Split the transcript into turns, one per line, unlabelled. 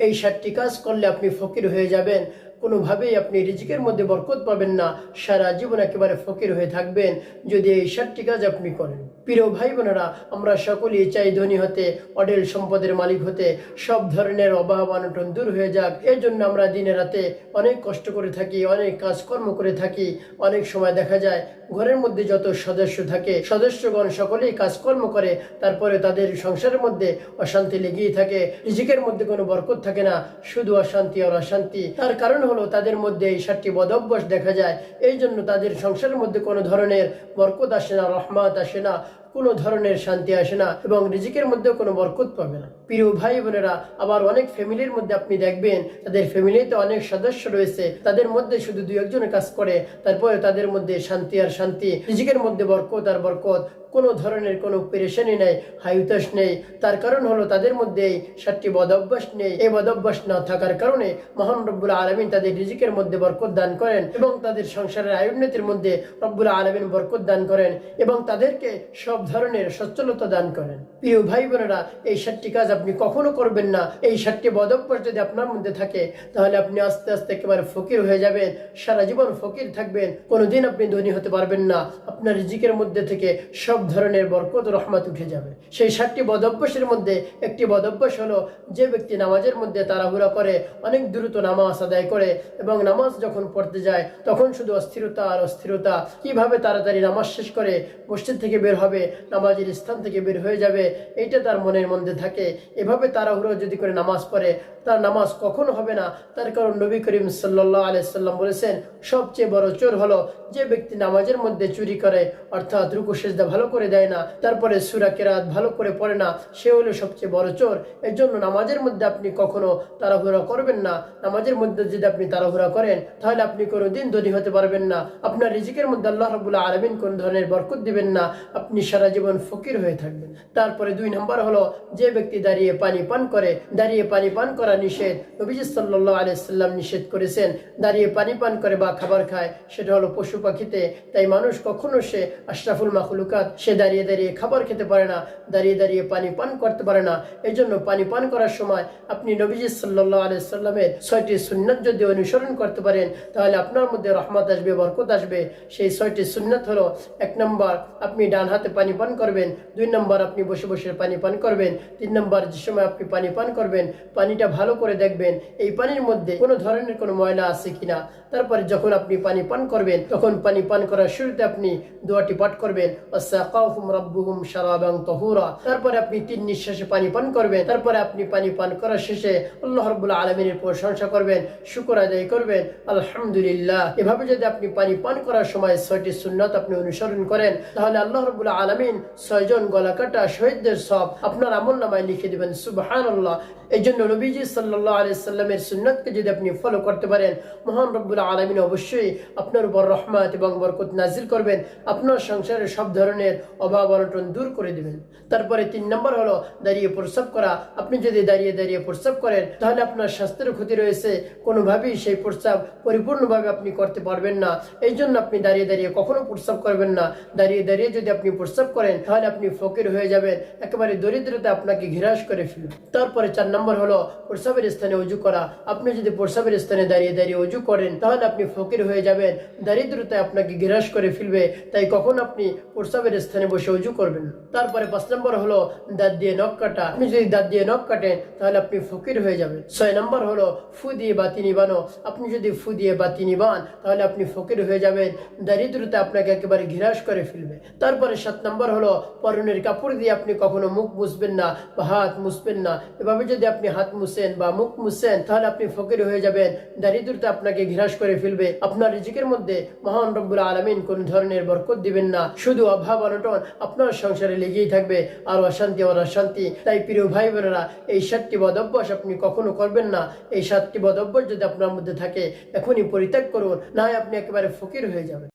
এই 7টি কাজ করলে আপনি ফকির হয়ে যাবেন। কোনোভাবেই আপনি রিজিকের মধ্যে বরকত পাবেন না, সারা জীবন একেবারে ফকির হয়ে থাকবেন যদি এই 7টি কাজ আপনি করেন। প্রিয় ভাই বোনেরা, আমরা সকলেই চাই ধনী হতে, অঢেল সম্পদের মালিক হতে, সব ধরনের অভাব অনটন দূর হয়ে যাক। এর জন্য আমরা দিনে রাতে অনেক কষ্ট করে থাকি, অনেক কাজকর্ম করে থাকি। অনেক সময় দেখা যায় ঘরের মধ্যে যত সদস্য থাকে সদস্যগণ সকলেই কাজকর্ম করে, তারপরে তাদের সংসারের মধ্যে অশান্তি লেগেই থাকে, রিজিকের মধ্যে কোনো বরকত থাকে না, শুধু অশান্তি আর অশান্তি। তার কারণ হলো তাদের মধ্যে এই 7টি বদ অভ্যাস দেখা যায়। এই জন্য তাদের সংসারের মধ্যে কোনো ধরনের বরকত আসে না, রহমত আসে না, কোনো ধরনের শান্তি আসে না এবং রিজিকের মধ্যেও কোনো বরকত পাবে না। প্রিয় ভাই বোনেরা, আবার অনেক ফ্যামিলির মধ্যে আপনি দেখবেন তাদের ফ্যামিলিতে অনেক সদস্য রয়েছে, তাদের মধ্যে শুধু 2-1 কাজ করে, তারপরে তাদের মধ্যে শান্তি আর শান্তি, রিজিকের মধ্যে বরকত আর বরকত, কোনো ধরনের কোনো পেরেশানি নেই, হাইতাস নেই। তার কারণ হলো তাদের মধ্যে এই 7টি বদ অভ্যাস নেই। এই বদ অভ্যাস না থাকার কারণে মহান রব্বুল আলামিন তাদের রিজিকের মধ্যে বরকত দান করেন এবং তাদের সংসারের আয়োন্নতির মধ্যে রব্বুল আলামিন বরকত দান করেন এবং তাদেরকে সব ধরনের সচ্ছলতা দান করেন। প্রিয় ভাই বোনেরা, এই 7টি কাজ আপনি কখনো করবেন না। এই 7টি বদ অভ্যাস যদি আপনার মধ্যে থাকে তাহলে আপনি আস্তে আস্তে একেবারে ফকির হয়ে যাবেন, সারা জীবন ফকির থাকবেন, কোনোদিন আপনি ধনী হতে পারবেন না। আপনার রিজিকের মধ্যে থেকে সব ধরনের বরকত রহমত উঠে যাবে। সেই 7টি বদ অভ্যাসের মধ্যে একটি বদ অভ্যাস হলো যে ব্যক্তি নামাজের মধ্যে তাড়াহুড়া করে, অনেক দ্রুত নামাজ আদায় করে এবং নামাজ যখন পড়তে যায় তখন শুধু অস্থিরতা আর অস্থিরতা, কিভাবে তাড়াতাড়ি নামাজ শেষ করে মসজিদ থেকে বের হবে, নামাজের স্থান থেকে বের হয়ে যাবে, এইটা তার মনের মধ্যে থাকে। এভাবে তাড়াহুড়ো যদি করে নামাজ পড়ে তার নামাজ কখনো হবে না। তার কারণ নবী করিম সাল্লাল্লাহু আলাইহি সাল্লাম বলেছেন, সবচেয়ে বড় চোর হলো যে ব্যক্তি নামাজের মধ্যে চুরি করে, অর্থাৎ রুকু সিজদা ভালো করে দেয় না, তারপরে সূরা কিরাত ভালো করে পড়ে না, সে হলো সবচেয়ে বড় চোর। এর জন্য নামাজের মধ্যে আপনি কখনো তাড়াহুড়া করবেন না। নামাজের মধ্যে যদি আপনি তাড়াহুড়া করেন তাহলে আপনি কোনোদিন ধনী হতে পারবেন না। আপনার রিজিকের মধ্যে আল্লাহ রাব্বুল আলামিন কোন ধরনের বরকত দিবেন না, আপনি সারা জীবন ফকির হয়ে থাকবেন। তারপরে 2 নম্বর হলো যে ব্যক্তি দাঁড়িয়ে পানি পান করে। দাঁড়িয়ে পানি পান করা নিষেধ, নবীজি সাল্লাল্লাহু আলাইহি সাল্লাম নিষেধ করেছেন। দাঁড়িয়ে পানি পান করে বা খাবার খায় সেটা হলো পশু পাখিতে, তাই মানুষ কখনো সে আশরাফুল মাখলুকাত, সে দাঁড়িয়ে দাঁড়িয়ে খাবার খেতে পারে না, দাঁড়িয়ে দাঁড়িয়ে পানি পান করতে পারে না। এই জন্য পানি পান করার সময় আপনি নবীজি সাল্লাল্লাহু আলাইহি সাল্লামের 6টি সুন্নাত যদি অনুসরণ করতে পারেন তাহলে আপনার মধ্যে রহমত আসবে, বরকত আসবে। সেই 6টি সুন্নাত হলো, 1 নম্বর আপনি ডান হাতে পানি পান করবেন, 2 নম্বর আপনি বসে বসে পানি পান করবেন, 3 নম্বর যে সময় আপনি পানি পান করবেন পানিটা ভালো করে দেখবেন এই পানির মধ্যে কোনো ধরনের কোনো ময়লা আছে কিনা। তারপরে যখন আপনি পানি পান করবেন তখন পানি পান করার শুরুতে আপনি দোয়াটি পাঠ করবেন, ওয়াসাকাহুম রাব্বুহুম শারাবান তাহুরা। তারপরে আপনি 3 নিঃশ্বাসে পানি পান করবেন। তারপরে আপনি পানি পান করার শেষে আল্লাহ রাব্বুল আলামিনের প্রশংসা করবেন, শুকর আদায় করবেন, আলহামদুলিল্লাহ। এভাবে যদি আপনি পানি পান করার সময় 6টি সুন্নাত আপনি অনুসরণ করেন তাহলে আল্লাহ রাব্বুল আলামিন 6 জন গলা কাটা শহীদদের সব আপনার আমলনামায় লিখে দিবেন। সুবহানাল্লাহ। এই জন্য নবীজি সাল্লাল্লাহু আলাইহি সাল্লামের সুন্নাতকে যদি আপনি ফলো করতে পারেন মহান রব্বুল আলামিন অবশ্যই আপনার উপর রহমত এবং বরকত নাজিল করবেন, আপনার সংসারের সব ধরনের অভাব অনটন দূর করে দিবেন। তারপরে 3 নম্বর হলো দাঁড়িয়ে প্রস্রাব করা। আপনি যদি দাঁড়িয়ে দাঁড়িয়ে প্রস্রাব করেন তাহলে আপনার স্বাস্থ্যের ক্ষতি রয়েছে, কোনোভাবেই সেই প্রস্রাব পরিপূর্ণভাবে আপনি করতে পারবেন না। এই জন্য আপনি দাঁড়িয়ে দাঁড়িয়ে কখনো প্রস্রাব করবেন না। দাঁড়িয়ে দাঁড়িয়ে যদি আপনি প্রস্রাব করেন তাহলে আপনি ফকির হয়ে যাবেন, একেবারে দরিদ্রতা আপনাকে ঘিরাস করে ফেলবে। তারপরে 4 নম্বর হলো প্রস্রাবের স্থানে ওযু করা। আপনি যদি প্রস্রাবের স্থানে দাঁড়িয়ে দাঁড়িয়ে ওযু করেন তাহলে আপনি ফকির হয়ে যাবেন, দারিদ্রতায় আপনাকে গ্রাস করে ফেলবে, তাই কখন আপনি প্রস্রাবের স্থানে বসে ওযু করবেন। তারপরে 5 নম্বর হলো দাঁত দিয়ে নখ কাটা। আপনি যদি দাঁত দিয়ে নখ কাটেন তাহলে আপনি ফকির হয়ে যাবেন। 6 নম্বর হলো ফু দিয়ে বাতি নিবানো। আপনি যদি ফু দিয়ে বাতি নিবান তাহলে আপনি ফকির হয়ে যাবেন, দারিদ্রতা আপনাকে একেবারে গ্রাস করে ফেলবে। তারপরে 7 নম্বর হলো পরনের কাপড় দিয়ে আপনি কখনো মুখ মুছবেন না বা হাত মুছবেন না। এভাবে যদি আপনি হাত মুছেন বা মুখ মুছেন তাহলে আপনি ফকির হয়ে যাবেন, দারিদ্রতা আপনাকে ঘিরাস করে ফেলবে। আপনার রিজিকের মধ্যে মহান রব্বুল আলামিন কোন ধরনের বরকত দিবেন না, শুধু অভাব অনটন আপনার সংসারে লেগেই থাকবে আর অশান্তি আর অশান্তি। তাই প্রিয় ভাই বোনেরা, এই 7টি বদ অভ্যাস আপনি কখনো করবেন না। এই 7টি বদ অভ্যাস যদি আপনার মধ্যে থাকে এখনই পরিত্যাগ করুন, না হয় আপনি একেবারে ফকির হয়ে যাবেন।